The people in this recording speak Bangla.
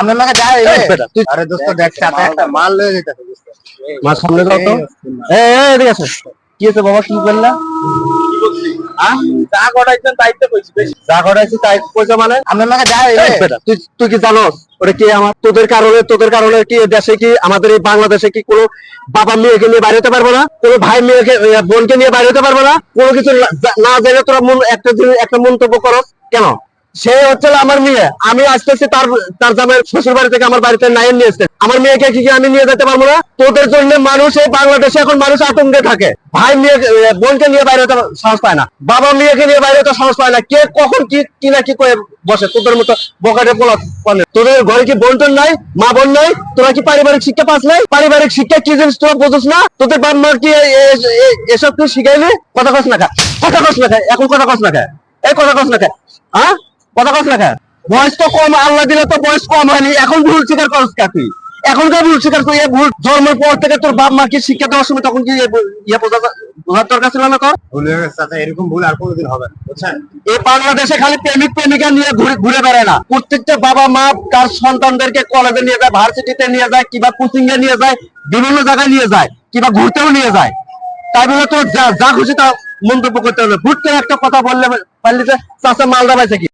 আপনার লাগে যায় আরে দোস্ত দেখ সাথে একটা মাল লয়ে যেতেছে দোস্ত মার সামনে যাও তো। এদিকে আসো। কি হয়েছে বাবা, শুরু করলা? যা গড়াইছেন তাইতে কইছি বেশি যা ঘটাইছি তাই কইছো মানে? আপনার লাগে যায় তুই কি জানোস ওটা কি আমার তোদের কারণে কি দেশে কি আমাদের এই বাংলাদেশে কি কোনো বাবা মেয়েকে নিয়ে বাইরে হতে পারবো না, কোনো ভাই মেয়েকে বোনকে নিয়ে বাইরে হতে পারবো না? কোনো কিছু না জেনে তোরা একটা মন্তব্য করো কেন? সে হচ্ছে আমার মেয়ে, আমি আসতেছি তার জামাইয়ের শ্বশুর বাড়ি থেকে আমার বাড়িতে নাইন নিয়ে এসছে। আমার মেয়েকে কি আমি নিয়ে যেতে পারবো না? তোদের জন্য মানুষ এই বাংলাদেশে এখন মানুষ আতঙ্কে থাকে। ভাই মেয়ে বোনকে নিয়ে বাইরে হতে সাহস পায় না, বাবা মেয়েকে নিয়ে বাইরে হতে সাহস পায় না। কে কখন কি না কি করে বসে তোদের মতো বকাটে পোলা। তোদের ঘরে কি বোন টোন নাই, মা বোন নাই? তোরা কি পারিবারিক শিক্ষা পাস নাই? পারিবারিক শিক্ষা কি জিনিস তোরা বুঝিস না? তোদের বাপ মা কি এসব তুই শিখাইলি? কথা কস না খা, এখন কথা কস না খা, এই কথা কস না খা, হ্যাঁ কথা কস না খা। বয়স তো কম, আল্লাহ দিলে তো বয়স কম হয়নি, এখন ভুল স্বীকার করস কা তুই? এখনকার ভুল স্বীকার করি, ভুল জন্মের পর থেকে তোর বাপ মাকে শিক্ষা দেওয়ার সময় তখন কি বোঝার দরকার ছিল না? কর ভুল হয়ে গেছে চাচা, এরকম ভুল আর কোনোদিন হবে না বুঝছেন। এই বাংলাদেশে খালি প্রেমিক প্রেমিকা নিয়ে ঘুরে বেড়ায় না, প্রত্যেকটা বাবা মা তার সন্তানদেরকে কলেজে নিয়ে যায়, ভার্সিটিতে নিয়ে যায়, কিংবা কোচিং এ নিয়ে যায়, বিভিন্ন জায়গায় নিয়ে যায়, কিংবা ঘুরতেও নিয়ে যায়। তাই বলে তো যা খুশি তা মন্তব্য করতে হবে। ভুট করে একটা কথা বললে পারলি যে চাষা মালদা পাইছে কি